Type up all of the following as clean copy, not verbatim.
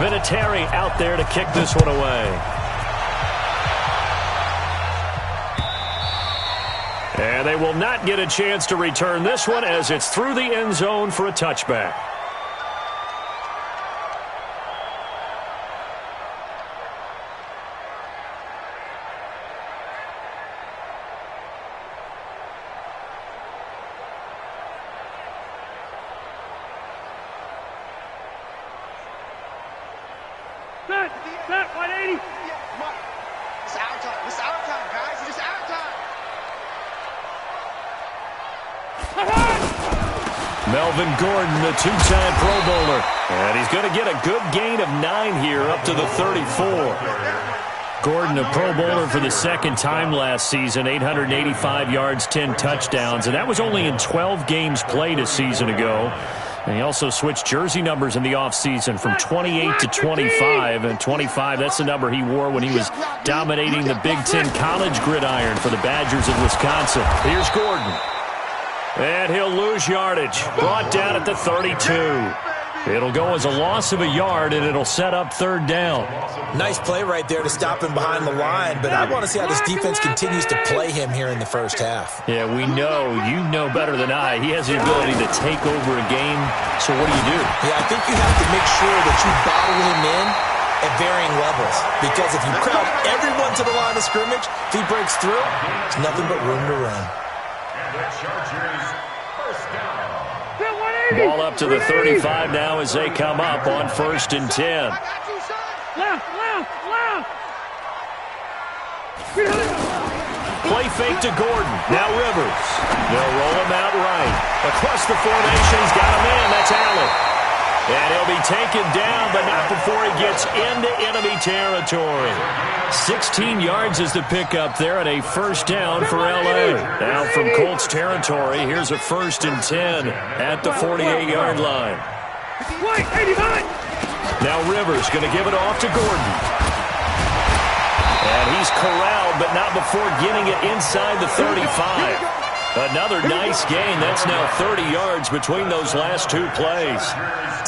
Vinatieri out there to kick this one away. And they will not get a chance to return this one as it's through the end zone for a touchback. Set, 180. It's our time. It's our time, guys. It's our time. Melvin Gordon, the two-time Pro Bowler. And he's going to get a good gain of 9 here up to the 34. Gordon, a Pro Bowler for the second time last season, 885 yards, 10 touchdowns. And that was only in 12 games played a season ago. And he also switched jersey numbers in the offseason from 28 to 25. And 25, that's the number he wore when he was dominating the Big Ten college gridiron for the Badgers of Wisconsin. Here's Gordon. And he'll lose yardage. Brought down at the 32. It'll go as a loss of a yard, and it'll set up third down. Nice play right there to stop him behind the line, but I want to see how this defense continues to play him here in the first half. Yeah, we know. You know better than I. He has the ability to take over a game, so what do? Yeah, I think you have to make sure that you bottle him in at varying levels, because if you crowd everyone to the line of scrimmage, if he breaks through, there's nothing but room to run. Ball up to the 35 now as they come up on 1st and 10. Play fake to Gordon. Now Rivers. They'll roll him out right. Across the formation, he's got him in. That's Allen. And he'll be taken down, but not before he gets into enemy territory. 16 yards is the pickup there, and a first down for L.A. Now from Colts territory, here's a 1st and 10 at the 48-yard line. Now Rivers going to give it off to Gordon. And he's corralled, but not before getting it inside the 35. Another nice gain. That's now 30 yards between those last two plays.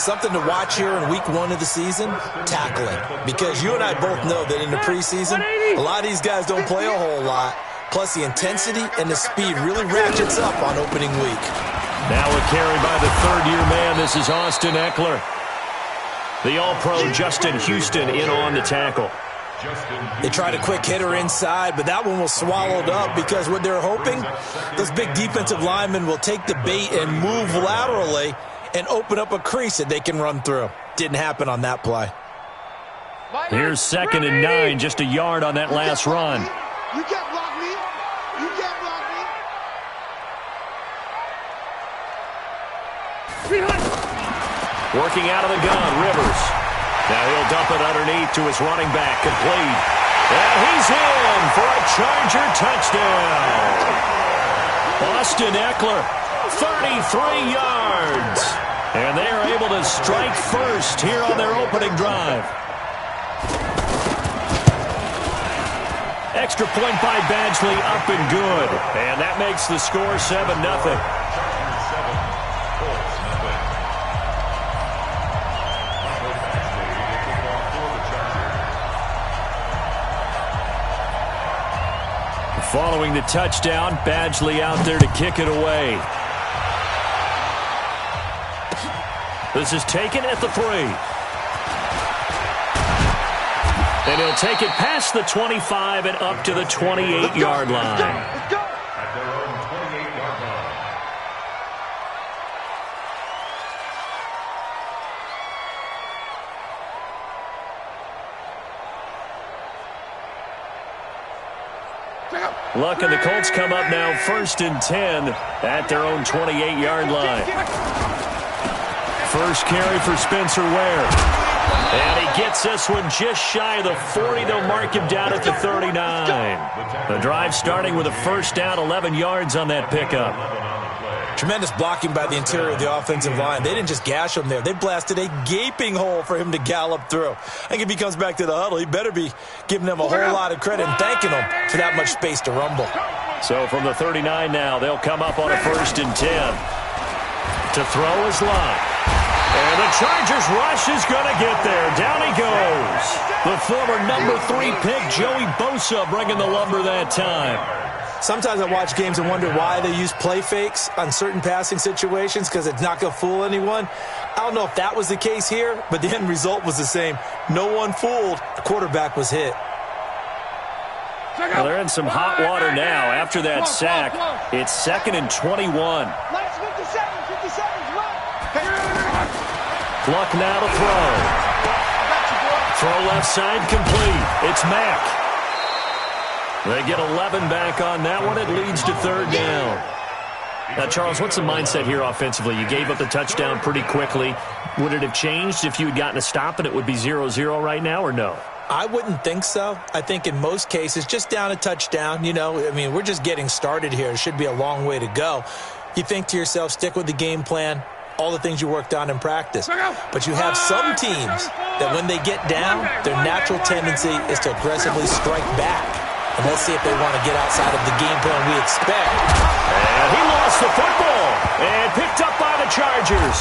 Something to watch here in week 1 of the season, tackling. Because you and I both know that in the preseason, a lot of these guys don't play a whole lot. Plus the intensity and the speed really ratchets up on opening week. Now a carry by the third-year man. This is Austin Eckler. The All-Pro Justin Houston in on the tackle. They tried a quick hitter inside, but that one was swallowed up because what they're hoping, those big defensive linemen will take the bait and move laterally and open up a crease that they can run through. Didn't happen on that play. Here's 2nd and 9, just a yard on that last run. You can't block me. You can't block me. Working out of the gun, Rivers. Now he'll dump it underneath to his running back, complete. And he's in for a Charger touchdown. Austin Eckler, 33 yards. And they are able to strike first here on their opening drive. Extra point by Badgley, up and good. And that makes the score 7-0. Following the touchdown, Badgley out there to kick it away. This is taken at the 3. And he'll take it past the 25 and up to the 28-yard line. Let's go. Luck and the Colts come up now 1st and 10 at their own 28-yard line. First carry for Spencer Ware. And he gets this one just shy of the 40. They'll mark him down at the 39. The drive starting with a first down, 11 yards on that pickup. Tremendous blocking by the interior of the offensive line. They didn't just gash him there. They blasted a gaping hole for him to gallop through. I think if he comes back to the huddle, he better be giving them a whole lot of credit and thanking them for that much space to rumble. So from the 39 now, they'll come up on a 1st and 10. To throw is Lott. And the Chargers rush is going to get there. Down he goes. The former number 3 pick, Joey Bosa, bringing the lumber that time. Sometimes I watch games and wonder why they use play fakes on certain passing situations, because it's not going to fool anyone. I don't know if that was the case here, but the end result was the same. No one fooled. The quarterback was hit. Well, they're in some hot water now after that sack. It's 2nd and 21. Last 50 seconds, run. Luck now to throw. Throw left side complete. It's Mack. They get 11 back on that one. It leads to 3rd down. Now, Charles, what's the mindset here offensively? You gave up the touchdown pretty quickly. Would it have changed if you had gotten a stop and it would be 0-0 right now, or no? I wouldn't think so. I think in most cases, just down a touchdown, we're just getting started here. It should be a long way to go. You think to yourself, stick with the game plan, all the things you worked on in practice. But you have some teams that when they get down, their natural tendency is to aggressively strike back. And let's see if they want to get outside of the game plan we expect. And he lost the football and picked up by the Chargers.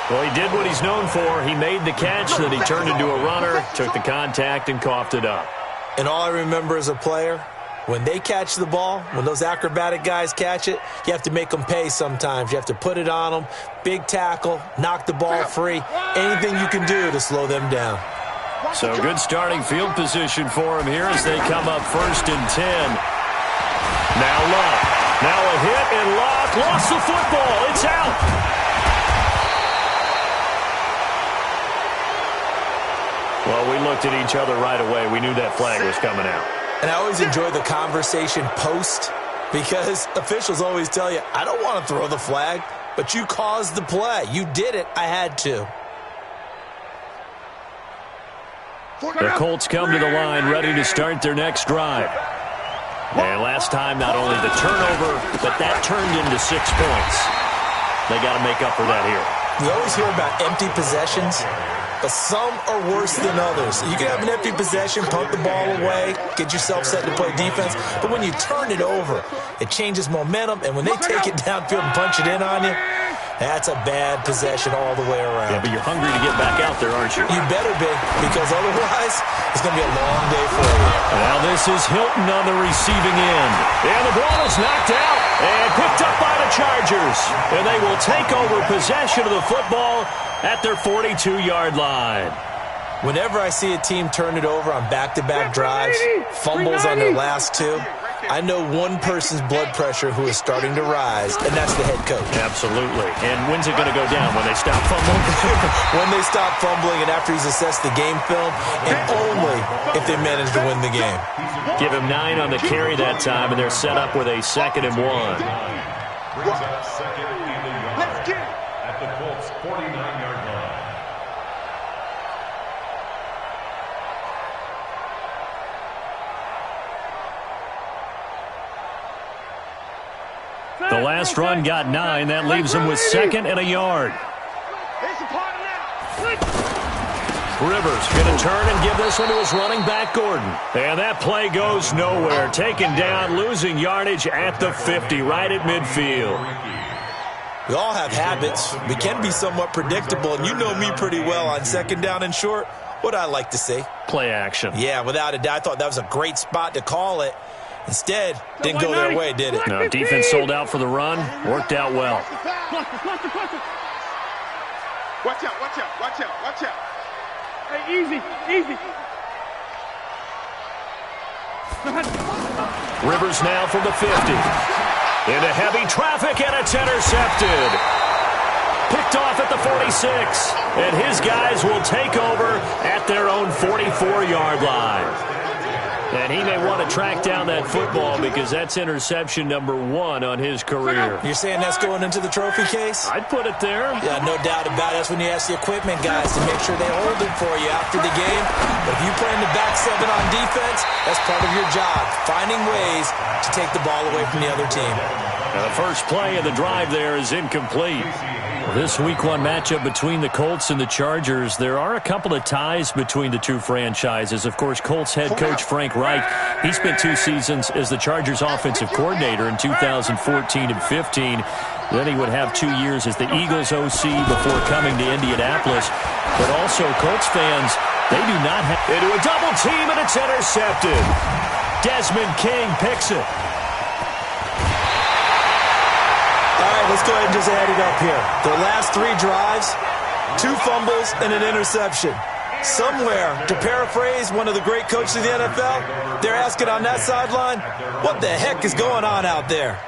Well, he did what he's known for. He made the catch, then he turned into a runner, took the contact, and coughed it up. And all I remember as a player, when they catch the ball, when those acrobatic guys catch it, you have to make them pay sometimes. You have to put it on them, big tackle, knock the ball free, anything you can do to slow them down. So good starting field position for him here as they come up 1st and 10. Now Luck. Now a hit, and Luck lost the football. It's out. Well, we looked at each other right away. We knew that flag was coming out. And I always enjoy the conversation post, because officials always tell you, I don't want to throw the flag, but you caused the play. You did it. I had to. The Colts come to the line ready to start their next drive. And last time, not only the turnover, but that turned into 6 points. They got to make up for that here. We always hear about empty possessions, but some are worse than others. You can have an empty possession, punt the ball away, get yourself set to play defense, but when you turn it over, it changes momentum, and when they take it downfield and punch it in on you, that's a bad possession all the way around. Yeah, but you're hungry to get back out there, aren't you? You better be, because otherwise, it's going to be a long day for you. Now this is Hilton on the receiving end. And the ball is knocked out and picked up by the Chargers. And they will take over possession of the football at their 42-yard line. Whenever I see a team turn it over on back-to-back drives, fumbles on their last 2, I know one person's blood pressure who is starting to rise, and that's the head coach. Absolutely. And when's it going to go down? When they stop fumbling? When they stop fumbling and after he's assessed the game film, and only if they manage to win the game. Give him 9 on the carry that time, and they're set up with a 2nd and 1. Let's get it. At the Colts' 49-yard line. The last run got 9. That leaves him with 2nd and a yard. It's a part of now. Rivers going to turn and give this one to his running back, Gordon. And that play goes nowhere. Taken down, losing yardage at the 50, right at midfield. We all have habits. We can be somewhat predictable, and you know me pretty well on 2nd down and short. What I like to see. Play action. Yeah, without a doubt. I thought that was a great spot to call it. Instead, didn't go their way, did it? No, defense sold out for the run. Worked out well. Watch out, watch out, watch out, watch out. Hey, easy. Rivers now from the 50. Into heavy traffic, and it's intercepted. Picked off at the 46. And his guys will take over at their own 44-yard line. And he may want to track down that football because that's interception number 1 on his career. You're saying that's going into the trophy case? I'd put it there. Yeah, no doubt about it. That's when you ask the equipment guys to make sure they hold it for you after the game. But if you play in the back 7 on defense, that's part of your job, finding ways to take the ball away from the other team. Now the first play of the drive there is incomplete. This Week 1 matchup between the Colts and the Chargers, there are a couple of ties between the two franchises. Of course, Colts head coach Frank Reich, he spent 2 seasons as the Chargers offensive coordinator in 2014 and 15. Then he would have 2 years as the Eagles OC before coming to Indianapolis. But also, Colts fans, they do not have... Into a double team, and it's intercepted. Desmond King picks it. All right, let's go ahead and just add it up here. The last 3 drives, 2 fumbles, and an interception. Somewhere, to paraphrase one of the great coaches of the NFL, they're asking on that sideline, what the heck is going on out there?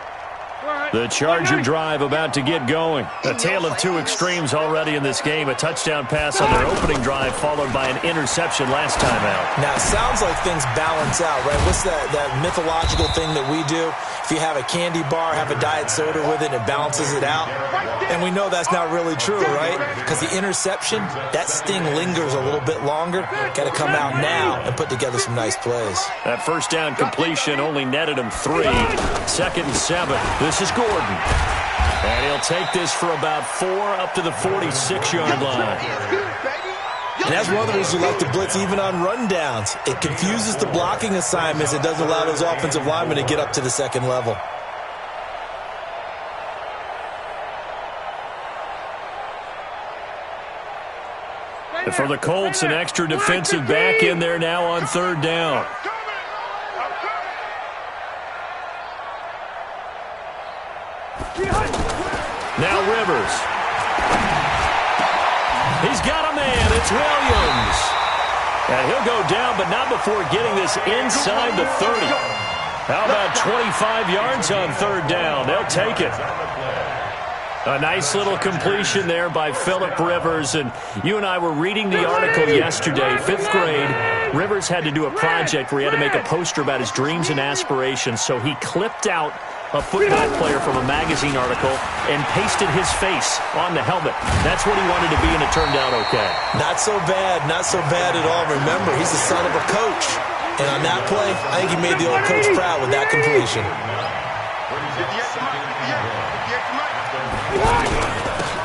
The Charger drive about to get going. A tale of 2 extremes already in this game. A touchdown pass on their opening drive followed by an interception last time out. Now, it sounds like things balance out, right? What's that mythological thing that we do? If you have a candy bar, have a diet soda with it, it balances it out. And we know that's not really true, right? Because the interception, that sting lingers a little bit longer. Got to come out now and put together some nice plays. That first down completion only netted him 3. 2nd and 7. This is Gordon. And he'll take this for about 4 up to the 46-yard line. And that's one of the reasons you like to blitz even on rundowns. It confuses the blocking assignments. It doesn't allow those offensive linemen to get up to the second level. And for the Colts, an extra defensive back in there now on 3rd down. Now Rivers. He's got a man. It's Williams. And he'll go down, but not before getting this inside the 30. How about 25 yards on 3rd down? They'll take it. A nice little completion there by Phillip Rivers. And you and I were reading the article yesterday, 5th grade. Rivers had to do a project where he had to make a poster about his dreams and aspirations. So he clipped out a football player from a magazine article and pasted his face on the helmet. That's what he wanted to be, and it turned out okay. Not so bad at all. Remember, he's the son of a coach. And on that play, I think he made the old coach proud with that completion.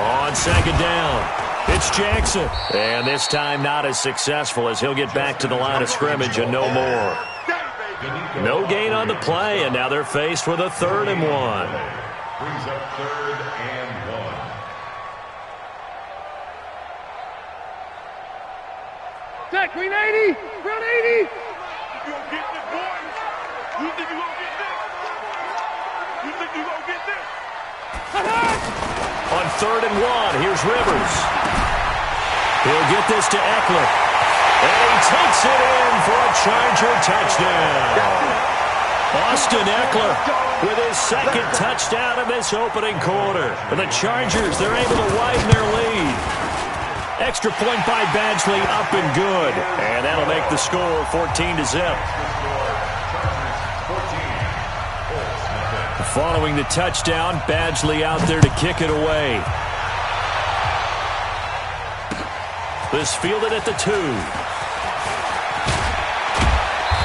On 2nd down, it's Jackson. And this time not as successful as he'll get back to the line of scrimmage and no more. No gain on the play, and now they're faced with a 3rd and 1. Brings up 3rd and 1. Jack, green 80! Ground 80! You gonna get this, boys? You think you gonna get this? You think you gonna get this? On 3rd and 1, here's Rivers. He'll get this to Eckler. And he takes it in for a Charger touchdown. Austin Eckler with his 2nd touchdown of this opening quarter. For the Chargers, they're able to widen their lead. Extra point by Badgley, up and good. And that'll make the score 14-0. Following the touchdown, Badgley out there to kick it away. This fielded at the 2.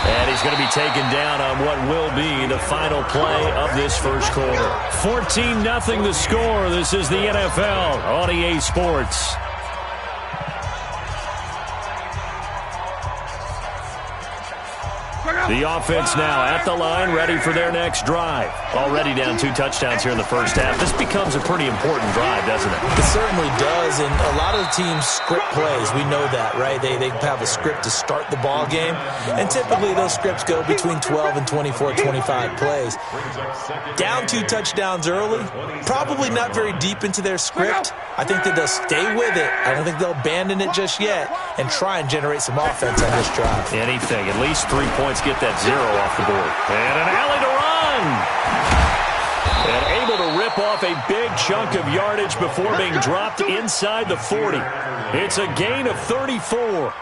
And he's going to be taken down on what will be the final play of this first quarter. 14-0 the score. This is the NFL on EA Sports. The offense now at the line, ready for their next drive. Already down 2 touchdowns here in the first half. This becomes a pretty important drive, doesn't it? It certainly does, and a lot of the teams script plays. We know that, right? They have a script to start the ball game, and typically those scripts go between 12 and 24, 25 plays. Down 2 touchdowns early, probably not very deep into their script. I think that they'll stay with it. I don't think they'll abandon it just yet and try and generate some offense on this drive. Anything, at least 3 points, get that 0 off the board. And an alley to run. And able to rip off a big chunk of yardage before being dropped inside the 40. It's a gain of 34.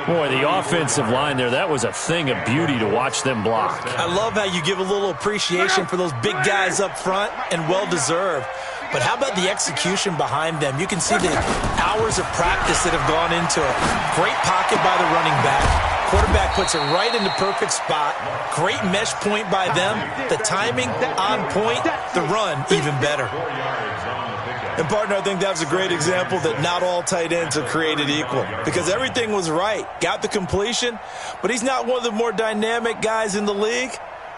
Boy, the offensive line there, that was a thing of beauty to watch them block. I love how you give a little appreciation for those big guys up front, and well-deserved. But how about the execution behind them? You can see the hours of practice that have gone into it. Great pocket by the running back. Quarterback puts it right in the perfect spot. Great mesh point by them. The timing on point. The run even better. 4 yards on the pickup. And, partner, I think that was a great example that not all tight ends are created equal because everything was right. Got the completion, but he's not one of the more dynamic guys in the league.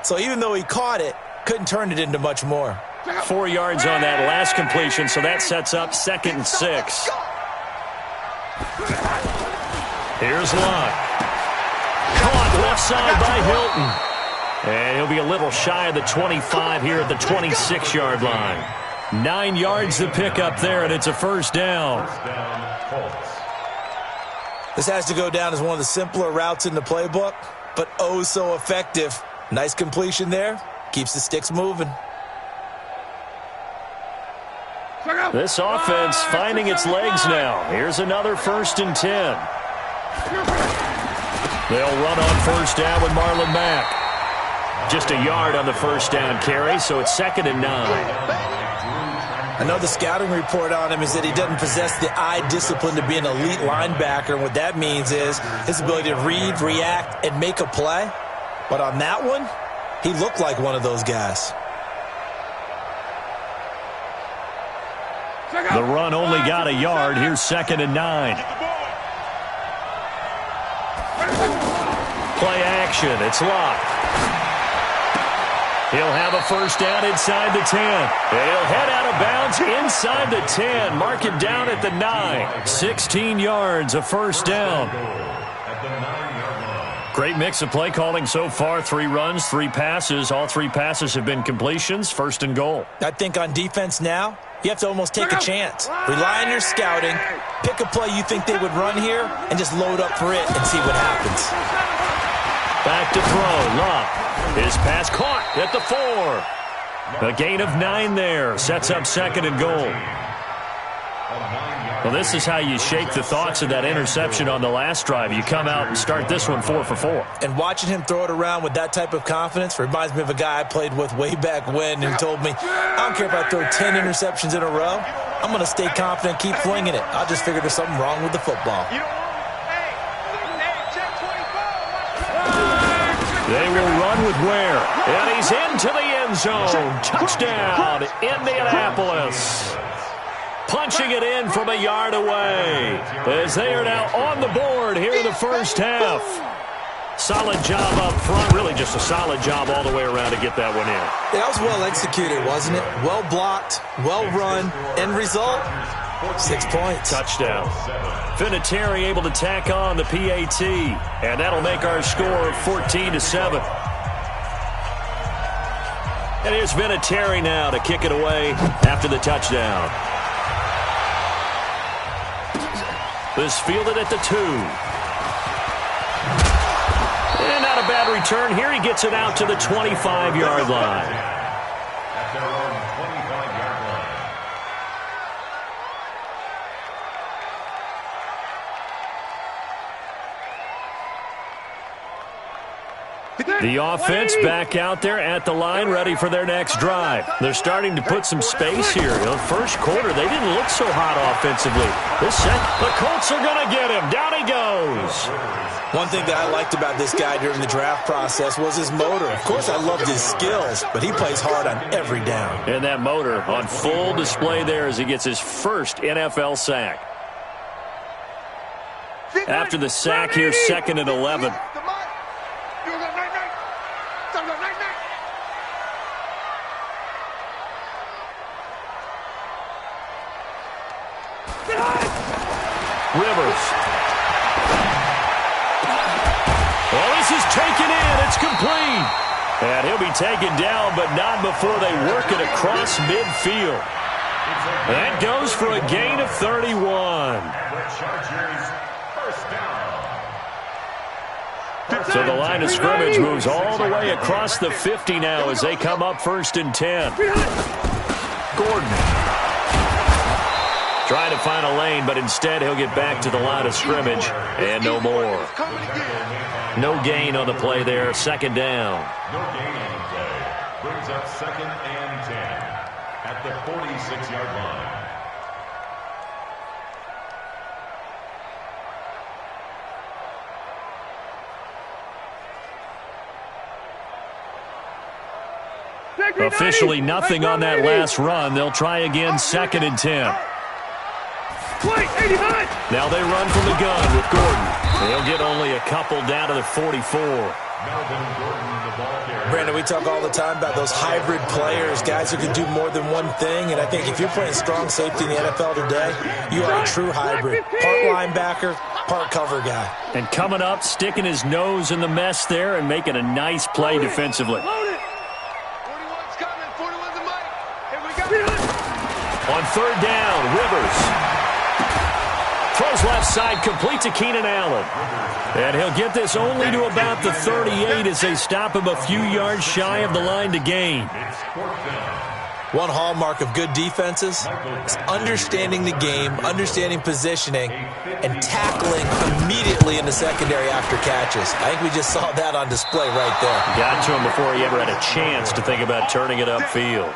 So even though he caught it, couldn't turn it into much more. 4 yards on that last completion, so that sets up 2nd and 6. Here's Locke. Caught left side by Hilton. And he'll be a little shy of the 25 here at the 26-yard line. 9 yards to pick up there, and it's a first down. This has to go down as one of the simpler routes in the playbook, but oh so effective. Nice completion there. Keeps the sticks moving. This offense finding its legs now. Here's another 1st and 10. They'll run on first down with Marlon Mack. Just a yard on the first down carry, so it's 2nd and 9. I know the scouting report on him is that he doesn't possess the eye discipline to be an elite linebacker. And what that means is his ability to read, react, and make a play. But on that one, he looked like one of those guys. The run only got a yard. Here's 2nd and 9. Play action. It's Locke. He'll have a first down inside the 10. He'll head out of bounds inside the 10. Mark it down at the 9. 16 yards, a first down. Great mix of play calling so far. 3 runs, 3 passes. All 3 passes have been completions. 1st and goal. I think on defense now, you have to almost take a chance. Rely on your scouting. Pick a play you think they would run here and just load up for it and see what happens. Back to throw. Locke. His pass caught at the 4. A gain of 9 there. Sets up 2nd and goal. Well, this is how you shake the thoughts of that interception on the last drive. You come out and start this one 4 for 4. And watching him throw it around with that type of confidence reminds me of a guy I played with way back when who told me, I don't care if I throw 10 interceptions in a row. I'm going to stay confident, keep flinging it. I just figured there's something wrong with the football. They will run with Ware. And he's into the end zone. Touchdown, Indianapolis. Punching it in from a yard away as they are now on the board here in the first half. Solid job up front. Really just a solid job all the way around to get that one in. That was well executed, wasn't it? Well blocked, well run. End result, 6 points. Touchdown. Vinatieri able to tack on the PAT. And that'll make our score 14-7. And here's Vinatieri now to kick it away after the touchdown. This fielded at the 2. And not a bad return. Here he gets it out to the 25-yard line. At their own 25-yard line. The offense back out there at the line, ready for their next drive. They're starting to put some space here. You know, first quarter, they didn't look so hot offensively. This set, the Colts are going to get him. Down he goes. One thing that I liked about this guy during the draft process was his motor. Of course, I loved his skills, but he plays hard on every down. And that motor on full display there as he gets his first NFL sack. After the sack, here's 2nd and 11. Rivers. Well, this is taken in. It's complete. And he'll be taken down, but not before they work it across midfield. That goes for a gain of 31. The Chargers first down. So the line of scrimmage moves all the way across the 50 now as they come up 1st and 10. Gordon. Trying to find a lane, but instead he'll get back to the line of scrimmage and no more. No gain on the play there. 2nd down. No gain on the play. Brings up 2nd and 10 at the 46-yard line. Officially nothing on that last run. They'll try again, 2nd and 10. Now they run from the gun with Gordon. They'll get only a couple down to the 44. Brandon, we talk all the time about those hybrid players, guys who can do more than one thing, and I think if you're playing strong safety in the NFL today, you are a true hybrid. Part linebacker, part cover guy. And coming up, sticking his nose in the mess there and making a nice play defensively. 41's coming. 41's the mic. Here we go. On 3rd down, Rivers throws left side, complete to Keenan Allen. And he'll get this only to about the 38 as they stop him a few yards shy of the line to gain. One hallmark of good defenses is understanding the game, understanding positioning, and tackling immediately in the secondary after catches. I think we just saw that on display right there. Got to him before he ever had a chance to think about turning it upfield.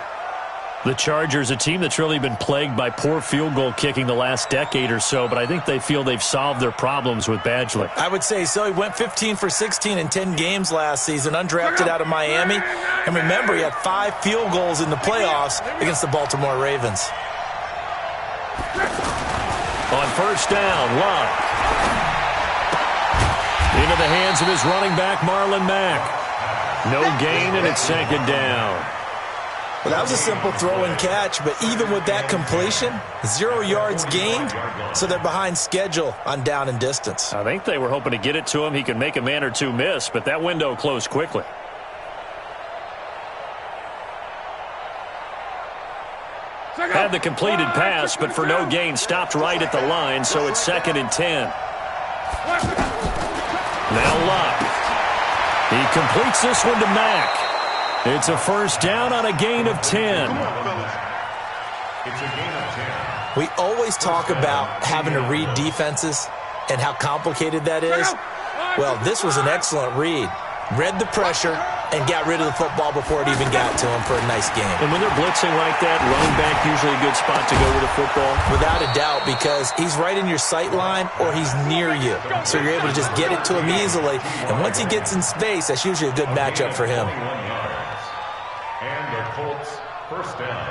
The Chargers, a team that's really been plagued by poor field goal kicking the last decade or so, but I think they feel they've solved their problems with Badgley. I would say so. He went 15 for 16 in 10 games last season, undrafted out of Miami. And remember, he had 5 field goals in the playoffs against the Baltimore Ravens. On 1st down, Love. Into the hands of his running back, Marlon Mack. No gain, and it's 2nd down. Well, that was a simple throw and catch, but even with that completion, 0 yards gained, so they're behind schedule on down and distance. I think they were hoping to get it to him. He could make a man or two miss, but that window closed quickly. Had the completed pass, but for no gain, stopped right at the line, so it's 2nd and 10. Now Luck. He completes this one to Mack. It's a 1st down on a gain of 10. We always talk about having to read defenses and how complicated that is. Well, this was an excellent read. Read the pressure and got rid of the football before it even got to him for a nice game. And when they're blitzing like that, running back usually a good spot to go with the football? Without a doubt, because he's right in your sight line or he's near you. So you're able to just get it to him easily. And once he gets in space, that's usually a good matchup for him. And the Colts, 1st down.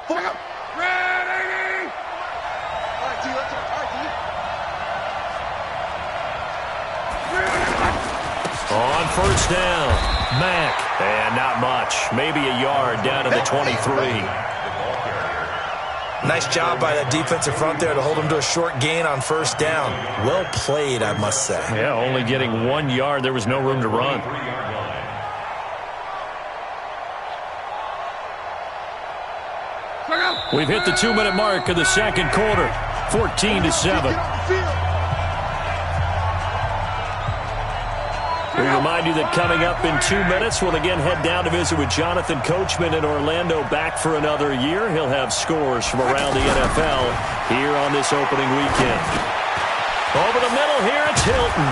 Ready! All right, D, let's go. All right, D. On 1st down, Mack. And not much. Maybe a yard down to the 23. Nice job by that defensive front there to hold him to a short gain on 1st down. Well played, I must say. Yeah, only getting 1 yard. There was no room to run. We've hit the 2-minute mark of the 2nd quarter. 14-7. We remind you that coming up in 2 minutes, we'll again head down to visit with Jonathan Coachman in Orlando, back for another year. He'll have scores from around the NFL here on this opening weekend. Over the middle here, it's Hilton.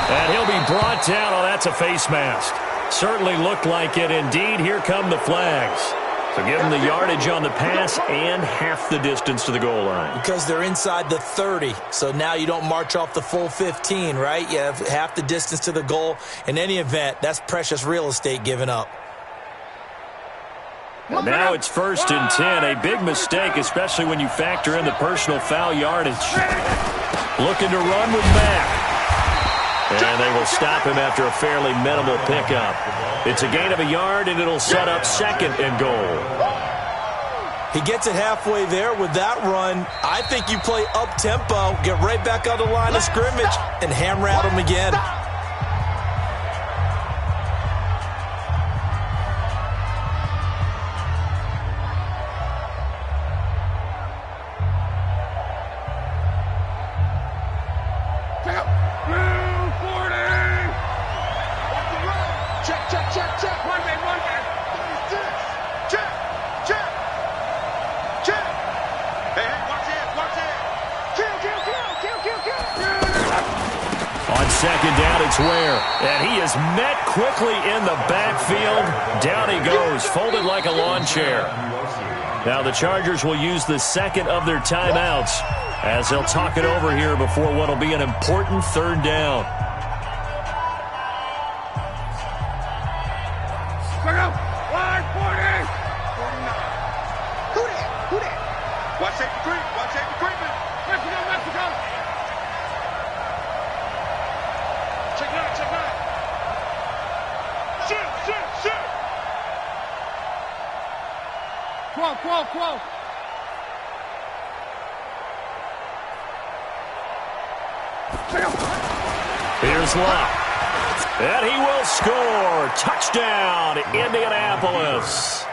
And he'll be brought down. Oh, that's a face mask. Certainly looked like it. Indeed, here come the flags. So give them the yardage on the pass and half the distance to the goal line. Because they're inside the 30, so now you don't march off the full 15, right? You have half the distance to the goal. In any event, that's precious real estate given up. And now it's 1st and 10. A big mistake, especially when you factor in the personal foul yardage. Looking to run with Mack. And they will stop him after a fairly minimal pickup. It's a gain of a yard, and it'll set up 2nd and goal. He gets it halfway there with that run. I think you play up-tempo, get right back on the line of scrimmage, and hammer at him again. On 2nd down, it's Ware. And he is met quickly in the backfield. Down he goes, folded like a lawn chair. Now the Chargers will use the 2nd of their timeouts as they'll talk it over here before what will be an important 3rd down. Watch safety creep. Watch safety creeping. Mexico, Mexico. Check it out. Check it out. Shit. Quo. Here's Locke. And he will score. Touchdown, Indianapolis.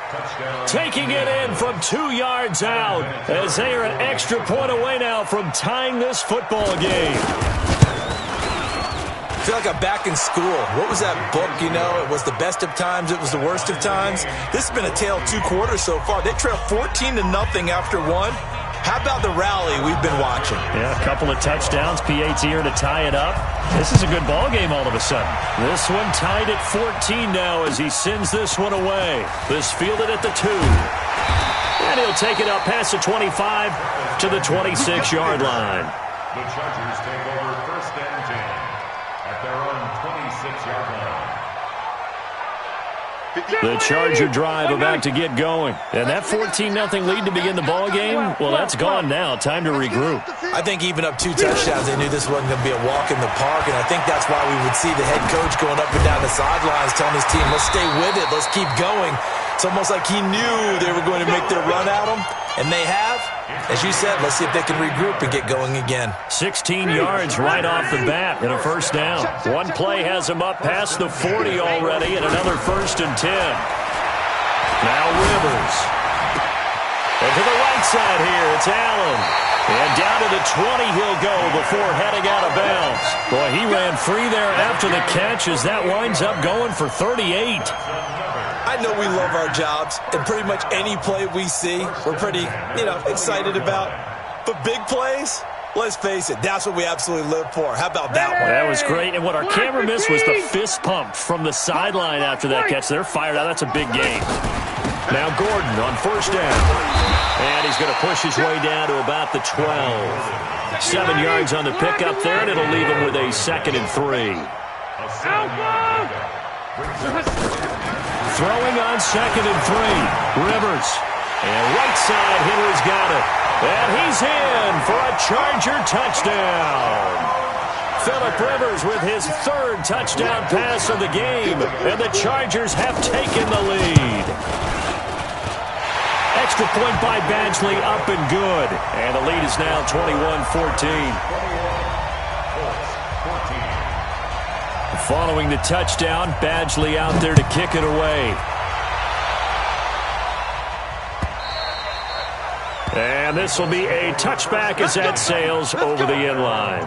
Taking it in from 2 yards out as they are an extra point away now from tying this football game. I feel like I'm back in school. What was that book, you know? It was the best of times. It was the worst of times. This has been a tale of 2 quarters so far. They trail 14-0 after 1. How about the rally we've been watching? Yeah, a couple of touchdowns. P.A.'s here to tie it up. This is a good ball game all of a sudden. This one tied at 14 now as he sends this one away. This fielded at the 2. And he'll take it up past the 25 to the 26-yard line. The Chargers take over 1st and 10 at their own 26-yard line. The Charger drive about to get going. And that 14-0 lead to begin the ball game, well, that's gone now. Time to regroup. I think even up 2 touchdowns, they knew this wasn't going to be a walk in the park, and I think that's why we would see the head coach going up and down the sidelines telling his team, let's stay with it, let's keep going. It's almost like he knew they were going to make their run at him, and they have. As you said, let's see if they can regroup and get going again. 16 yards right off the bat and a first down. One play has him up past the 40 already and another 1st and 10. Now Rivers. And to the right side here, it's Allen. And down to the 20 he'll go before heading out of bounds. Boy, he ran free there after the catch as that winds up going for 38. I know we love our jobs, and pretty much any play we see, we're pretty, excited about. But big plays, let's face it, that's what we absolutely live for. How about that one? That was great, and what our camera missed was the fist pump from the sideline after that catch. They're fired out. That's a big gain. Now Gordon on 1st down. And he's going to push his way down to about the 12. 7 yards on the pickup there, and it'll leave him with a 2nd and 3. Throwing on 2nd and 3. Rivers. And right side hitter's got it. And he's in for a Charger touchdown. Phillip Rivers with his 3rd touchdown pass of the game. And the Chargers have taken the lead. Extra point by Badgley, up and good. And the lead is now 21-14. Following the touchdown, Badgley out there to kick it away. And this will be a touchback as that sails over the end line.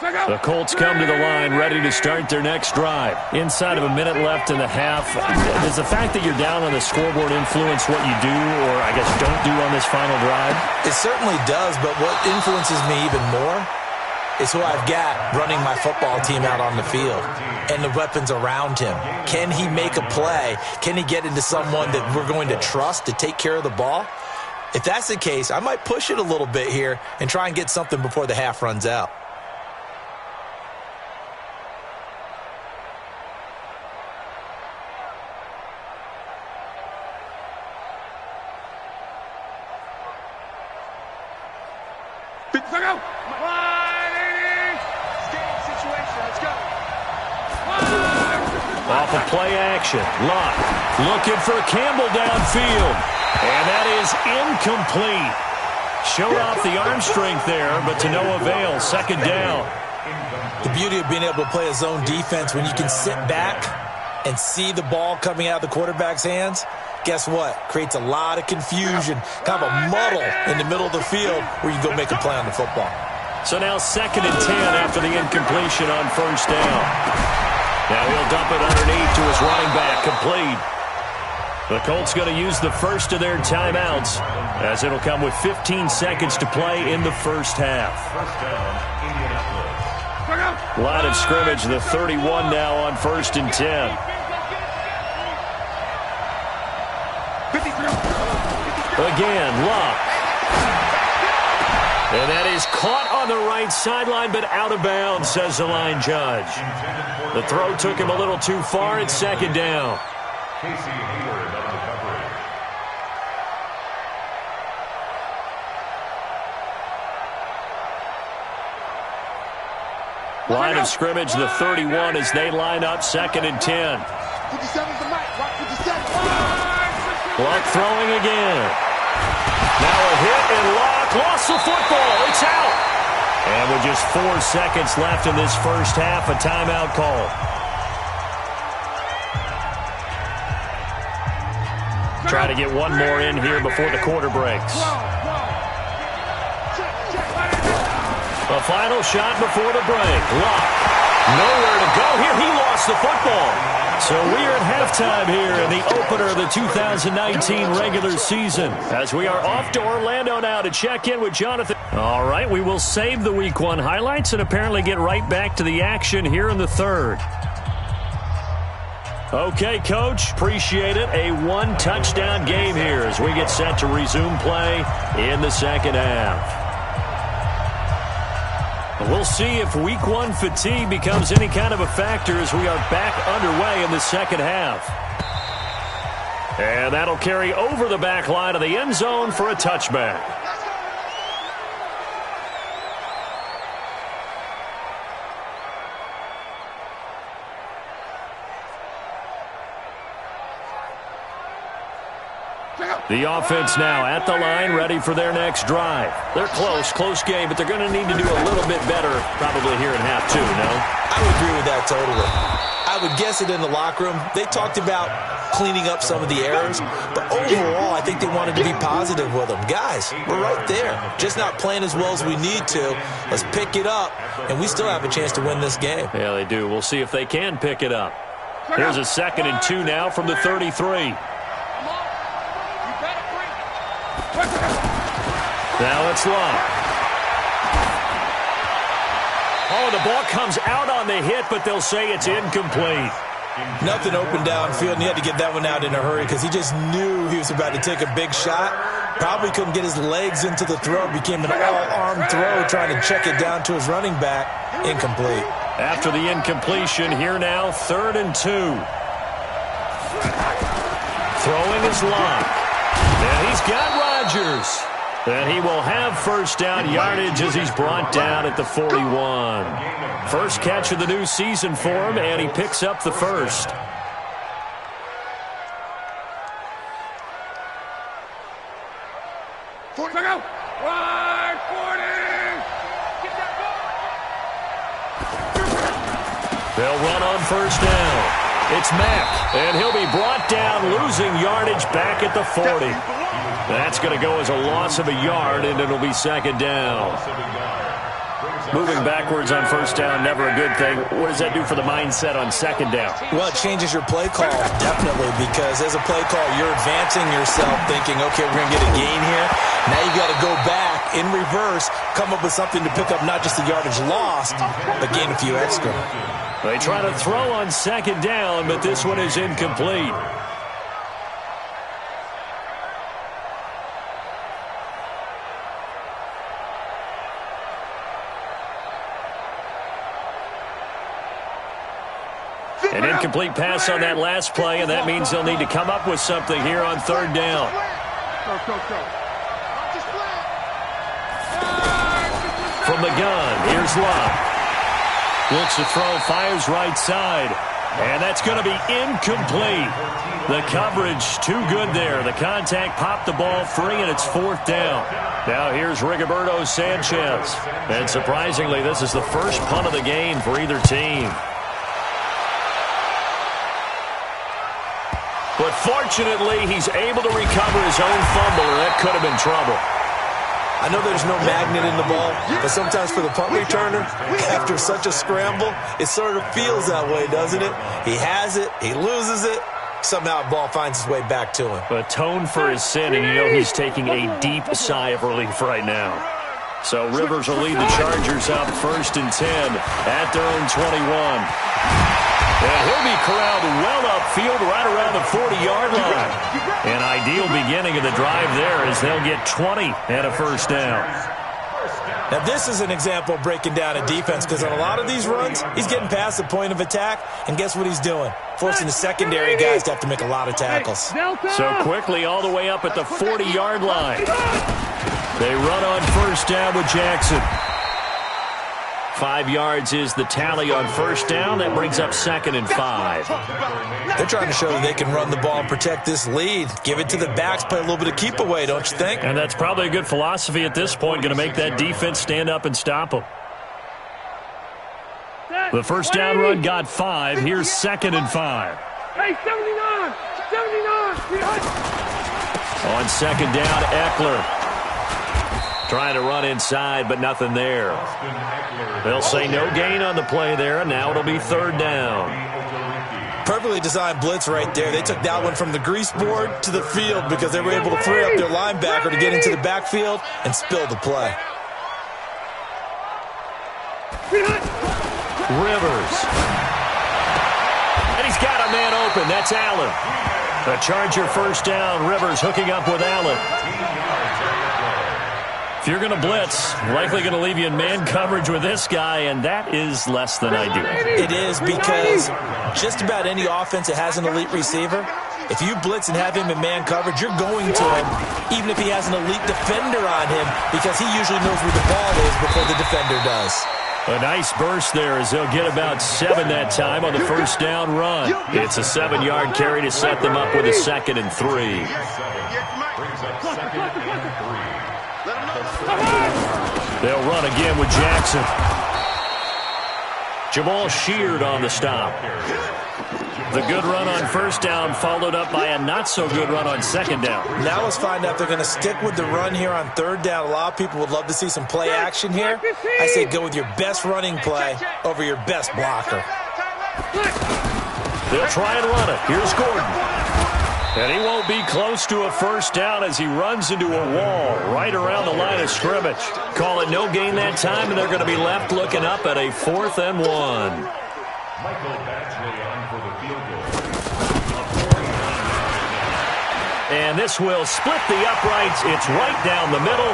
The Colts come to the line ready to start their next drive. Inside of a minute left in the half. Does the fact that you're down on the scoreboard influence what you do, or I guess don't do on this final drive? It certainly does, but what influences me even more is who I've got running my football team out on the field and the weapons around him. Can he make a play? Can he get into someone that we're going to trust to take care of the ball? If that's the case, I might push it a little bit here and try and get something before the half runs out. Off of play action. Locke looking for Campbell downfield. And that is incomplete. Showed off the arm strength there, but to no avail. 2nd down. The beauty of being able to play a zone defense when you can sit back and see the ball coming out of the quarterback's hands, guess what? Creates a lot of confusion, kind of a muddle in the middle of the field where you go make a play on the football. So now 2nd and 10 after the incompletion on 1st down. Now he'll dump it underneath to his running back, complete. The Colts going to use the first of their timeouts as it'll come with 15 seconds to play in the first half. Line of scrimmage, the 31 now on 1st and 10. Again, Locke. And that is caught on the right sideline, but out of bounds, says the line judge. The throw took him a little too far. It's second down. Line of scrimmage, the 31, as they line up, 2nd and 10. 57's the mic. Rock 57. Luck throwing again. Now a hit, and Luck lost the football. It's out. And with just 4 seconds left in this first half, a timeout call. Try to get one more in here before the quarter breaks. The final shot before the break. Luck. Nowhere to go here. He lost the football. So we are at halftime here in the opener of the 2019 regular season, as we are off to Orlando now to check in with Jonathan. All right, we will save the Week 1 highlights and apparently get right back to the action here in the third. Okay, Coach, appreciate it. A 1-touchdown game here as we get set to resume play in the second half. We'll see if Week 1 fatigue becomes any kind of a factor as we are back underway in the second half. And that'll carry over the back line of the end zone for a touchback. The offense now at the line, ready for their next drive. They're close game, but they're going to need to do a little bit better probably here in half 2, no? I would agree with that totally. I would guess it in the locker room. They talked about cleaning up some of the errors, but overall, I think they wanted to be positive with them. Guys, we're right there. Just not playing as well as we need to. Let's pick it up, and we still have a chance to win this game. Yeah, they do. We'll see if they can pick it up. Here's a 2nd and 2 now from the 33. Now it's Luck. Oh, the ball comes out on the hit, but they'll say it's incomplete. Nothing open downfield, and he had to get that one out in a hurry because he just knew he was about to take a big shot. Probably couldn't get his legs into the throw. Became an all-arm throw trying to check it down to his running back. Incomplete. After the incompletion, here now, 3rd and 2. Throwing is Luck. And he's got Rodgers. And he will have first down yardage as he's brought down at the 41. First catch of the new season for him, and he picks up the first. They'll run on first down. It's Mack, and he'll be brought down, losing yardage back at the 40. That's going to go as a loss of a yard, and it'll be 2nd down. Moving backwards on first down, never a good thing. What does that do for the mindset on 2nd down? Well, it changes your play call, definitely, because as a play call, you're advancing yourself thinking, okay, we're going to get a gain here. Now you got to go back in reverse, come up with something to pick up not just the yardage lost, but gain a few extra. They try to throw on 2nd down, but this one is incomplete. An incomplete pass on that last play, and that means they'll need to come up with something here on 3rd down. From the gun, here's Luck. Looks to throw, fires right side. And that's going to be incomplete. The coverage too good there. The contact popped the ball free, and it's 4th down. Now here's Rigoberto Sanchez. And surprisingly, this is the first punt of the game for either team. But fortunately, he's able to recover his own fumble, or that could have been trouble. I know there's no magnet in the ball, but sometimes for the punt returner, after such a scramble, it sort of feels that way, doesn't it? He has it, he loses it, somehow the ball finds its way back to him. Atone for his sin, and you know he's taking a deep sigh of relief right now. So Rivers will lead the Chargers up 1st and 10 at their own 21. And he'll be corralled well upfield right around the 40-yard line. An ideal beginning of the drive there as they'll get 20 and a first down. Now, this is an example of breaking down a defense because on a lot of these runs, he's getting past the point of attack, and guess what he's doing? Forcing the secondary guys to have to make a lot of tackles. So quickly all the way up at the 40-yard line. They run on first down with Jackson. 5 yards is the tally on first down. That brings up 2nd and 5. They're trying to show that they can run the ball and protect this lead. Give it to the backs, play a little bit of keep away, don't you think? And that's probably a good philosophy at this point, going to make that defense stand up and stop them. The first down run got 5. Here's 2nd and 5. Hey, 79! 79! On 2nd down, Eckler. Trying to run inside, but nothing there. They'll say no gain on the play there, and now it'll be 3rd down. Perfectly designed blitz right there. They took that one from the grease board to the field because they were able to free up their linebacker to get into the backfield and spill the play. Rivers. And he's got a man open. That's Allen. A Charger first down. Rivers hooking up with Allen. If you're going to blitz, likely going to leave you in man coverage with this guy, and that is less than ideal. It is because just about any offense that has an elite receiver, if you blitz and have him in man coverage, you're going to him, even if he has an elite defender on him, because he usually knows where the ball is before the defender does. A nice burst there as they'll get about 7 that time on the first down run. It's a 7-yard carry to set them up with a 2nd and 3. They'll run again with Jackson. Jamal Sheard on the stop. The good run on first down followed up by a not-so-good run on 2nd down. Now let's find out if they're going to stick with the run here on 3rd down. A lot of people would love to see some play action here. I say go with your best running play over your best blocker. They'll try and run it. Here's Gordon. And he won't be close to a first down as he runs into a wall right around the line of scrimmage. Call it no gain that time, and they're going to be left looking up at a 4th and 1. And this will split the uprights. It's right down the middle.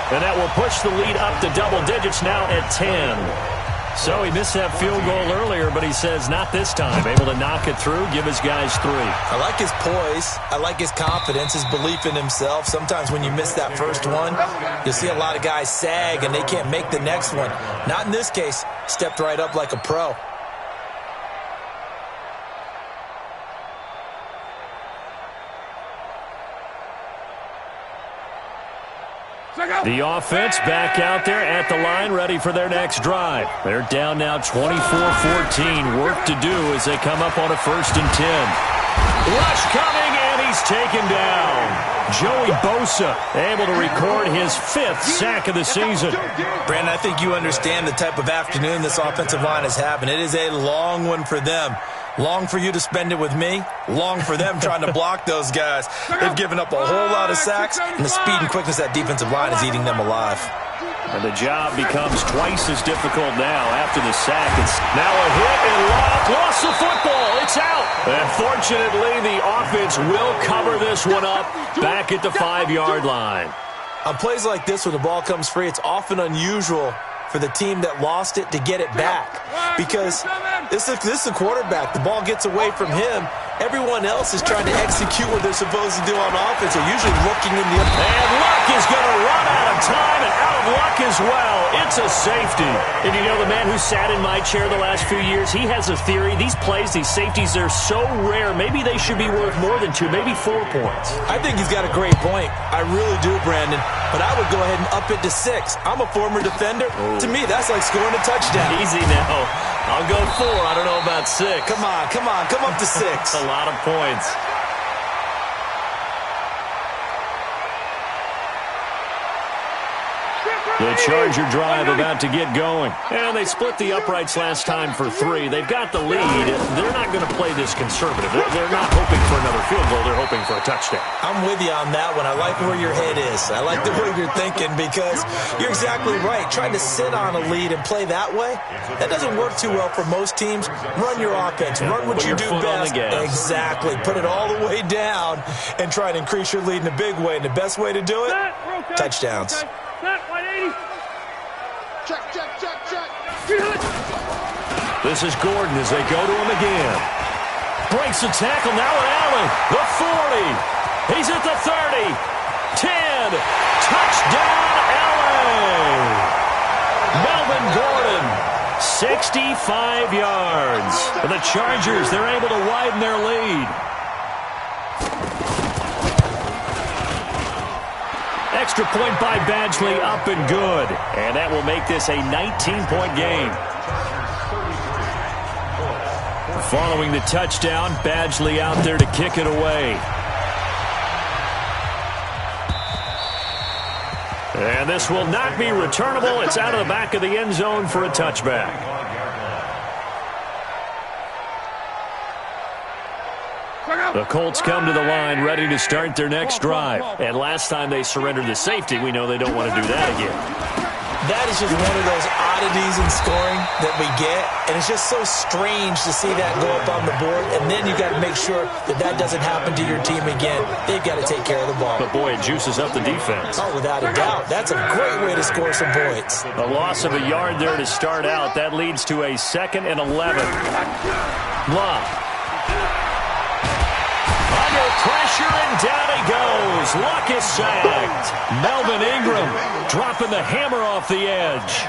And that will push the lead up to double digits now at 10. So he missed that field goal earlier, but he says not this time. Able to knock it through, give his guys 3. I like his poise. I like his confidence, his belief in himself. Sometimes when you miss that first one, you'll see a lot of guys sag and they can't make the next one. Not in this case. Stepped right up like a pro. The offense back out there at the line, ready for their next drive. They're down now 24-14. Work to do as they come up on a 1st and 10. Rush coming, and he's taken down. Joey Bosa able to record his 5th sack of the season. Brandon, I think you understand the type of afternoon this offensive line is having. It is a long one for them. Long for you to spend it with me. Long for them trying to block those guys. They've given up a whole lot of sacks, and the speed and quickness of that defensive line is eating them alive. And the job becomes twice as difficult now after the sack. It's now a hit and lost the football. It's out. And fortunately, the offense will cover this one up back at the 5-yard line. On plays like this where the ball comes free, it's often unusual for the team that lost it to get it back. Because this is the quarterback. The ball gets away from him. Everyone else is trying to execute what they're supposed to do on offense. They're usually looking in the... And Luck is going to run out of time and out of luck as well. It's a safety. And you know, the man who sat in my chair the last few years, he has a theory. These plays, these safeties, they're so rare. Maybe they should be worth more than 2, maybe 4 points. I think he's got a great point. I really do, Brandon. But I would go ahead and up it to 6. I'm a former defender. To me, that's like scoring a touchdown. Easy now. I'll go 4. I don't know about 6. Come on. Come up to 6. A lot of points. The Charger drive about to get going. And they split the uprights last time for 3. They've got the lead. They're not going to play this conservative. They're not hoping for another field goal. They're hoping for a touchdown. I'm with you on that one. I like where your head is. I like the way you're thinking because you're exactly right. Trying to sit on a lead and play that way, that doesn't work too well for most teams. Run your offense. Run what you do best. Exactly. Put it all the way down and try to increase your lead in a big way. And the best way to do it, touchdowns. Check, check, check, check. This is Gordon as they go to him again. Breaks the tackle now at Allen. The 40. He's at the 30. 10. Touchdown, LA. Melvin Gordon, 65 yards. For the Chargers, they're able to widen their lead. Extra point by Badgley, up and good. And that will make this a 19-point game. Following the touchdown, Badgley out there to kick it away. And this will not be returnable. It's out of the back of the end zone for a touchback. The Colts come to the line ready to start their next drive. And last time they surrendered the safety, we know they don't want to do that again. That is just one of those oddities in scoring that we get, and it's just so strange to see that go up on the board, and then you got to make sure that that doesn't happen to your team again. They've got to take care of the ball. But, boy, it juices up the defense. Oh, without a doubt. That's a great way to score some points. A loss of a yard there to start out. That leads to a 2nd and 11. Blah. Under pressure, and down he goes. Luck is sacked. Melvin Ingram dropping the hammer off the edge.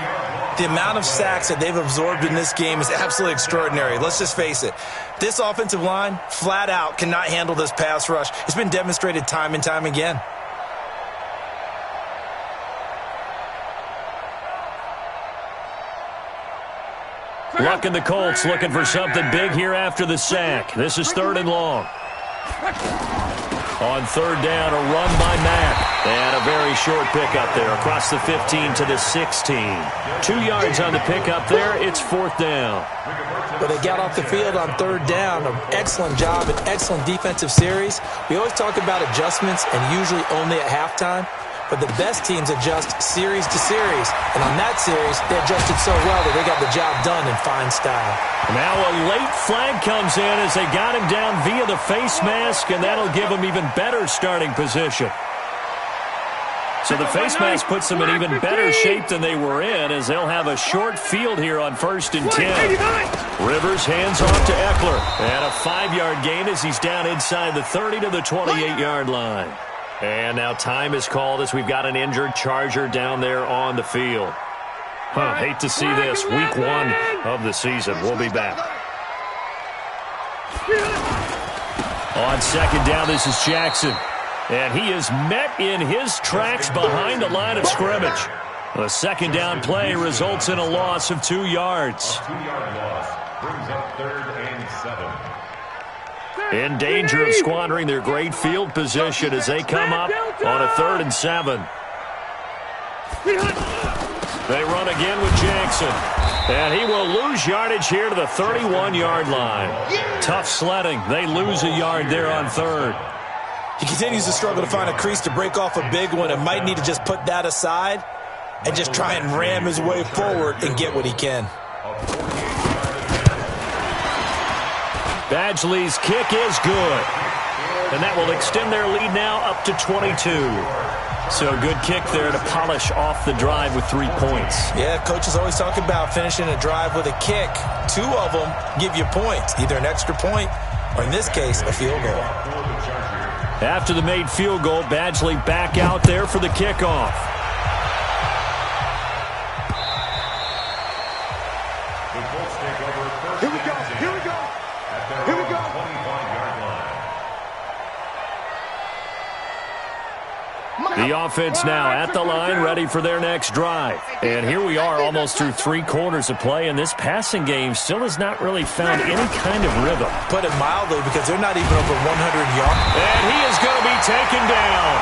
The amount of sacks that they've absorbed in this game is absolutely extraordinary. Let's just face it. This offensive line, flat out, cannot handle this pass rush. It's been demonstrated time and time again. Luck and the Colts looking for something big here after the sack. This is 3rd and long. On 3rd down, a run by Mack. And a very short pickup there across the 15 to the 16. 2 yards on the pickup there. It's 4th down. But they got off the field on 3rd down. An excellent job, an excellent defensive series. We always talk about adjustments and usually only at halftime. But the best teams adjust series to series. And on that series, they adjusted so well that they got the job done in fine style. Now a late flag comes in as they got him down via the face mask, and that'll give him even better starting position. So the face mask puts them in even better shape than they were in, as they'll have a short field here on 1st and 10. Rivers hands off to Eckler. And a 5-yard gain as he's down inside the 30 to the 28-yard line. And now time is called as we've got an injured Charger down there on the field. Hate to see this. Week 1 of the season. We'll be back. On 2nd down, this is Jackson. And he is met in his tracks behind the line of scrimmage. The 2nd down play results in a loss of 2 yards. A 2-yard loss brings up 3rd and 7. In danger of squandering their great field position as they come up on a 3rd and 7. They run again with Jackson. And he will lose yardage here to the 31-yard line. Tough sledding. They lose a yard there on 3rd. He continues to struggle to find a crease to break off a big one and might need to just put that aside and just try and ram his way forward and get what he can. Badgley's kick is good. And that will extend their lead now up to 22. So a good kick there to polish off the drive with 3 points. Yeah, coaches always talk about finishing a drive with a kick. 2 of them give you points, either an extra point or, in this case, a field goal. After the made field goal, Badgley back out there for the kickoff. Here we go. Here we go. Here we go. 25-yard line. The offense now at the line, ready for their next drive. And here we are almost through 3 quarters of play, and this passing game still has not really found any kind of rhythm. Put it mildly, because they're not even over 100 yards. And he is going to be taken down.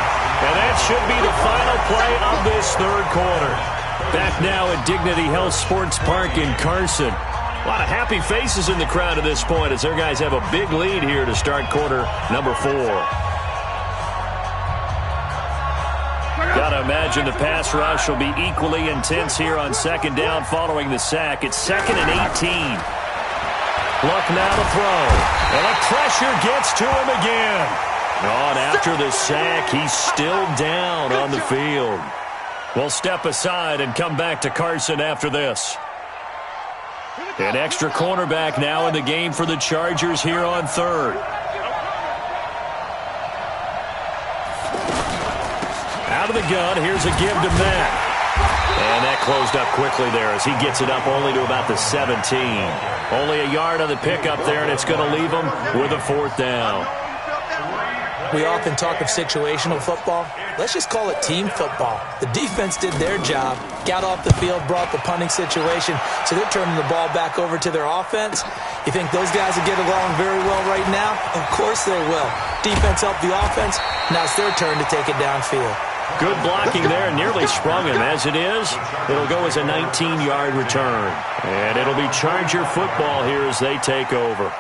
And that should be the final play of this 3rd quarter. Back now at Dignity Health Sports Park in Carson. A lot of happy faces in the crowd at this point as their guys have a big lead here to start quarter number 4. Got to imagine the pass rush will be equally intense here on 2nd down following the sack. It's 2nd and 18. Luck now to throw. And the pressure gets to him again. On after the sack, he's still down on the field. We'll step aside and come back to Carson after this. An extra cornerback now in the game for the Chargers here on third. Out of the gun, here's a give to Matt. And that closed up quickly there as he gets it up only to about the 17. Only a yard on the pickup there, and it's going to leave him with a fourth down. We often talk of situational football. Let's just call it team football. The defense did their job, got off the field, brought the punting situation, so they're turning the ball back over to their offense. You think those guys will get along very well right now? Of course they will. Defense helped the offense. Now it's their turn to take it downfield. Good blocking there, nearly sprung him. As it is, it'll go as a 19-yard return. And it'll be Charger football here as they take over.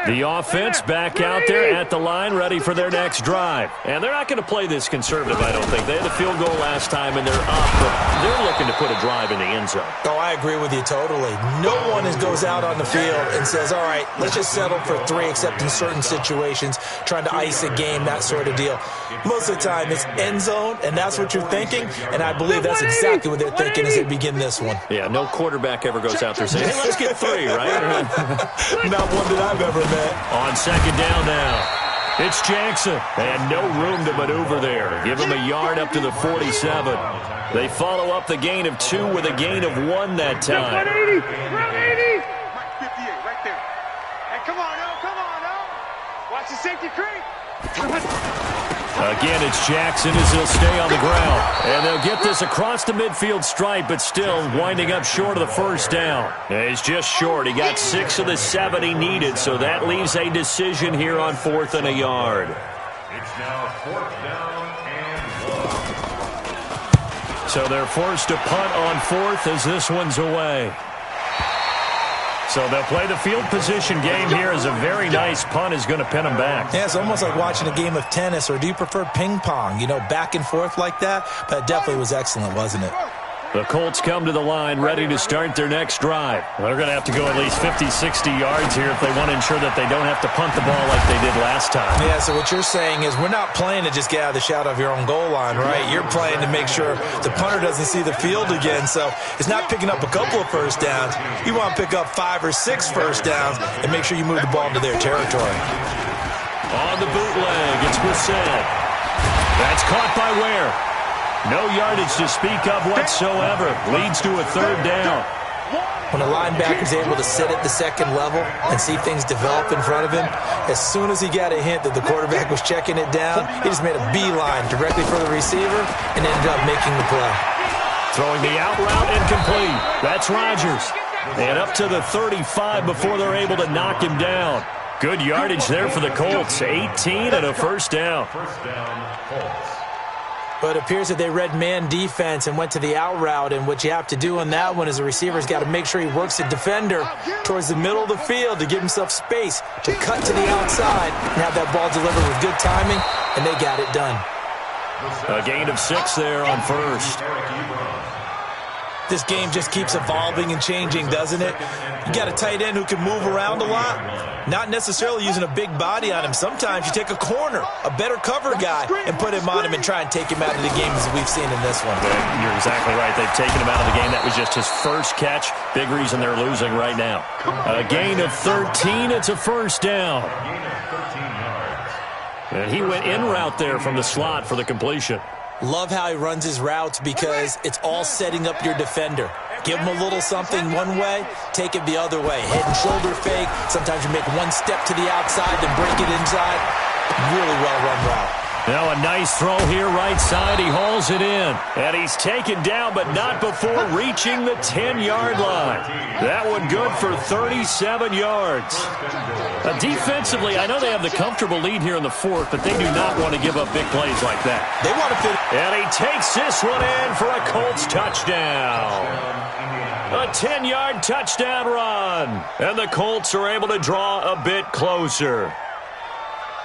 The offense back out there at the line, ready for their next drive. And they're not going to play this conservative, I don't think. They had a field goal last time, and they're up, but they're looking to put a drive in the end zone. Oh, I agree with you totally. No one goes out on the field and says, all right, let's just settle for 3, except in certain situations, trying to ice a game, that sort of deal. Most of the time, it's end zone, and that's what you're thinking, and I believe that's exactly what they're thinking as they begin this one. Yeah, no quarterback ever goes out there saying, hey, let's get 3, right? Not one that I've ever met. On second down now, it's Jackson, and no room to maneuver there. Give him a yard up to the 47. They follow up the gain of 2 with a gain of 1 that time. 180, 180. 58, right there. Hey, come on, watch the safety creep. Again, it's Jackson as he'll stay on the ground. And they'll get this across the midfield stripe, but still winding up short of the first down. He's just short. He got 6 of the 7 he needed, so that leaves a decision here on 4th and a yard. It's now 4th down and 1. So they're forced to punt on 4th as this one's away. So they'll play the field position game here as a very nice punt is going to pin them back. Yeah, it's almost like watching a game of tennis, or do you prefer ping pong? You know, back and forth like that? But it definitely was excellent, wasn't it? The Colts come to the line ready to start their next drive. They're going to have to go at least 50, 60 yards here if they want to ensure that they don't have to punt the ball like they did last time. Yeah, so what you're saying is we're not playing to just get out of the shadow of your own goal line, right? You're playing to make sure the punter doesn't see the field again. So it's not picking up a couple of first downs. You want to pick up 5 or 6 first downs and make sure you move the ball into their territory. On the bootleg, it's Brissett. That's caught by Ware. No yardage to speak of whatsoever. Leads to a 3rd down. When a linebacker's able to sit at the second level and see things develop in front of him, as soon as he got a hint that the quarterback was checking it down, he just made a beeline directly for the receiver and ended up making the play. Throwing the out route incomplete. That's Rodgers. And up to the 35 before they're able to knock him down. Good yardage there for the Colts. 18 and a first down. First down, Colts. But it appears that they read man defense and went to the out route, and what you have to do on that one is the receiver's got to make sure he works the defender towards the middle of the field to give himself space to cut to the outside and have that ball delivered with good timing, and they got it done. A gain of 6 there on first. This game just keeps evolving and changing, doesn't it? You got a tight end who can move around a lot, not necessarily using a big body on him. Sometimes you take a corner, a better cover guy, and put him on him and try and take him out of the game as we've seen in this one. You're exactly right. They've taken him out of the game. That was just his first catch. Big reason they're losing right now. A gain of 13. It's a first down. And he went in route there from the slot for the completion. Love how he runs his routes because it's all setting up your defender. Give him a little something one way, take it the other way. Head and shoulder fake. Sometimes you make one step to the outside, then break it inside. Really well-run route. Now a nice throw here right side. He hauls it in. And he's taken down, but not before reaching the 10-yard line. That one good for 37 yards. Defensively, I know they have the comfortable lead here in the fourth, but they do not want to give up big plays like that. They want to fit. And he takes this one in for a Colts touchdown. A 10-yard touchdown run. And the Colts are able to draw a bit closer.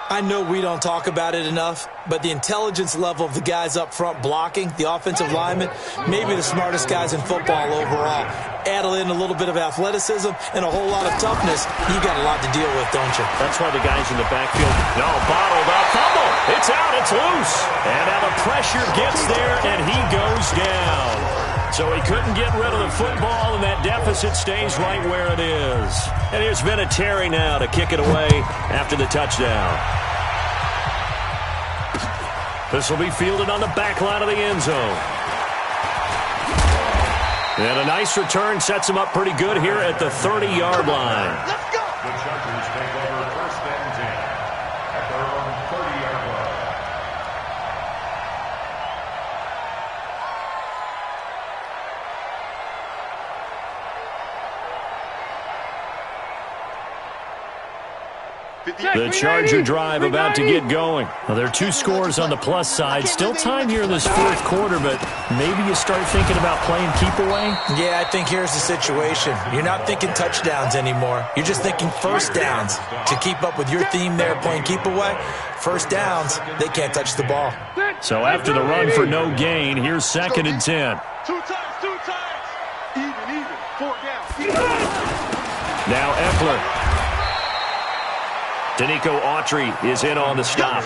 I know we don't talk about it enough, but the intelligence level of the guys up front blocking, the offensive linemen, maybe the smartest guys in football overall. Add in a little bit of athleticism and a whole lot of toughness, you got a lot to deal with, don't you? That's why the guys in the backfield, no, bottled up, fumble. It's out, it's loose. And now the pressure gets there, and he goes down. So he couldn't get rid of the football, and that deficit stays right where it is. And here's Vinatieri now to kick it away after the touchdown. This will be fielded on the back line of the end zone. And a nice return sets him up pretty good here at the 30-yard line. Let's go. The Chargers take over first and 10 at their own 30-yard line. The Charger drive about to get going. Well, there are two scores on the plus side. Still time here in this fourth quarter, but maybe you start thinking about playing keep away? Yeah, I think here's the situation. You're not thinking touchdowns anymore. You're just thinking first downs. To keep up with your theme there, playing keep away, first downs, they can't touch the ball. So after the run for no gain, here's 2nd and 10. Two times. Even. 4 down. Now Eckler. Danico Autry is in on the stop.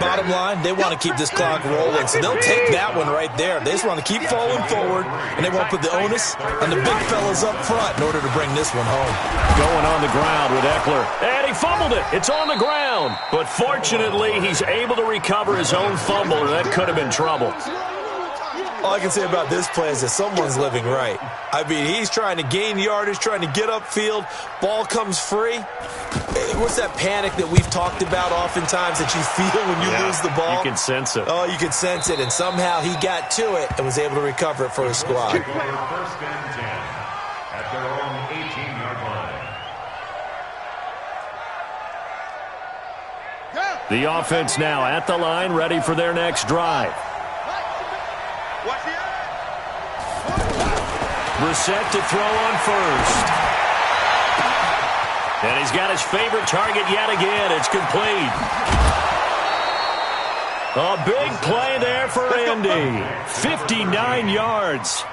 Bottom line, they want to keep this clock rolling, so they'll take that one right there. They just want to keep falling forward, and they won't put the onus on the big fellas up front in order to bring this one home. Going on the ground with Eckler. And he fumbled it. It's on the ground. But fortunately, he's able to recover his own fumble, or that could have been trouble. All I can say about this play is that someone's living right. I mean, he's trying to gain yardage, trying to get upfield. Ball comes free. What's that panic that we've talked about oftentimes that you feel when you lose the ball? You can sense it. Oh, you can sense it. And somehow he got to it and was able to recover it for his squad. First and 10 at their own 18-yard line. The offense now at the line, ready for their next drive. Brissett to throw on first. And he's got his favorite target yet again. It's complete. A big play there for Indy. 59 yards.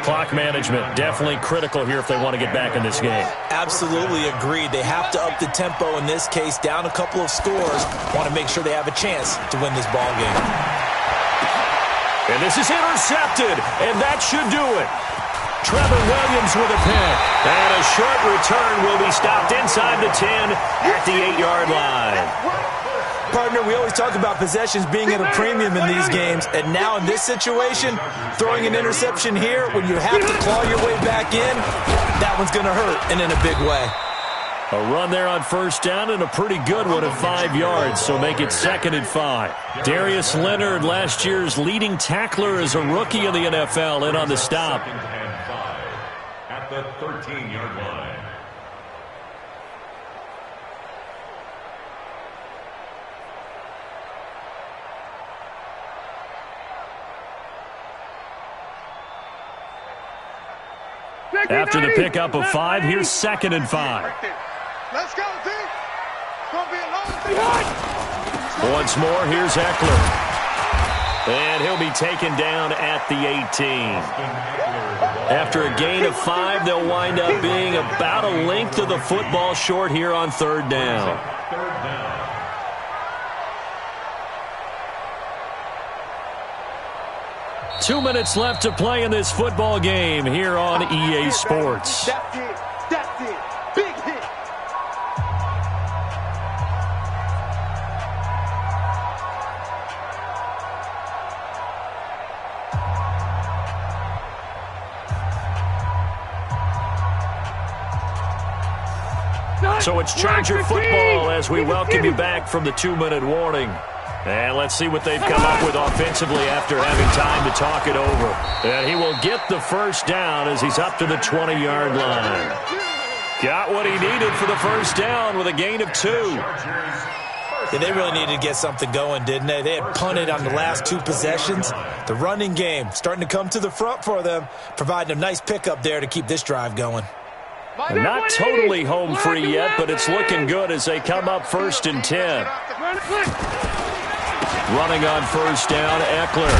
Clock management definitely critical here if they want to get back in this game. Absolutely agreed. They have to up the tempo in this case, down a couple of scores. Want to make sure they have a chance to win this ball game. And this is intercepted, and that should do it. Trevor Williams with a pick. And a short return will be stopped inside the 10 at the 8-yard line. Partner, we always talk about possessions being at a premium in these games, and now in this situation, throwing an interception here when you have to claw your way back in, that one's going to hurt, and in a big way. A run there on first down and a pretty good one at 5 yards, so make it 2nd and 5. Darius Leonard, last year's leading tackler as a rookie in the NFL, in on the stop. 2nd and 5 at the 13-yard line. After the pickup of 5, here's 2nd and 5. Let's go, D. It's going to be a long Once more, here's Eckler. And he'll be taken down at the 18. After a gain of 5, they'll wind up being about a length of the football short here on 3rd down. 3rd down. Two minutes left to play in this football game here on EA Sports. That's it. That's it. Big hit. So it's Charger football as we welcome you back from the 2-minute warning. And let's see what they've come up with offensively after having time to talk it over. And he will get the first down as he's up to the 20-yard line. Got what he needed for the first down with a gain of 2. Yeah, they really needed to get something going, didn't they? They had punted on the last 2 possessions. The running game starting to come to the front for them, providing a nice pickup there to keep this drive going. Not totally home free yet, but it's looking good as they come up 1st and 10. Running on first down, Eckler.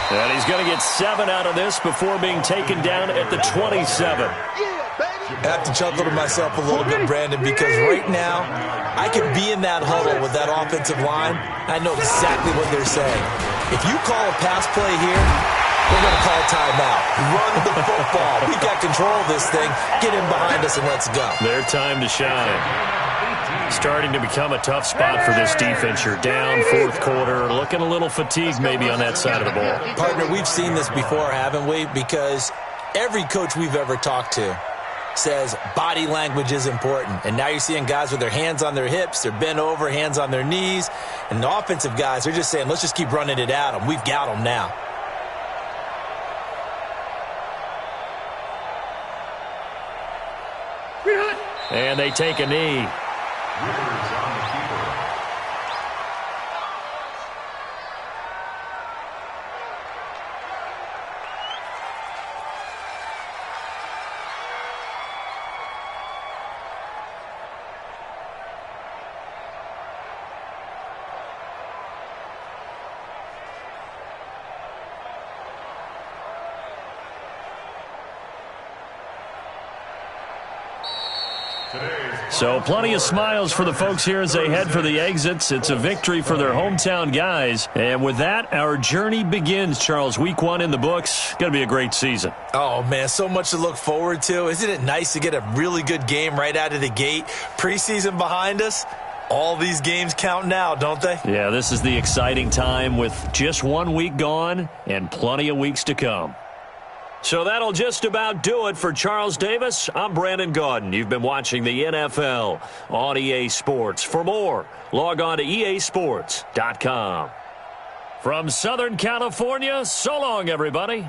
And he's going to get 7 out of this before being taken down at the 27. I have to chuckle to myself a little bit, Brandon, because right now I could be in that huddle with that offensive line. I know exactly what they're saying. If you call a pass play here, we're going to call timeout. Run the football. We got control of this thing. Get in behind us and let's go. Their time to shine. Starting to become a tough spot for this defense. You're down 4th quarter, looking a little fatigued maybe on that side of the ball. Partner, we've seen this before, haven't we? Because every coach we've ever talked to says body language is important. And now you're seeing guys with their hands on their hips, they're bent over, hands on their knees. And the offensive guys, they're just saying, let's just keep running it at them. We've got them now. And they take a knee. Rivers on the keeper. So plenty of smiles for the folks here as they head for the exits. It's a victory for their hometown guys. And with that, our journey begins, Charles. Week 1 in the books. Going to be a great season. Oh, man, so much to look forward to. Isn't it nice to get a really good game right out of the gate? Preseason behind us. All these games count now, don't they? Yeah, this is the exciting time with just 1 week gone and plenty of weeks to come. So that'll just about do it for Charles Davis. I'm Brandon Gaudin. You've been watching the NFL on EA Sports. For more, log on to easports.com. From Southern California, so long, everybody.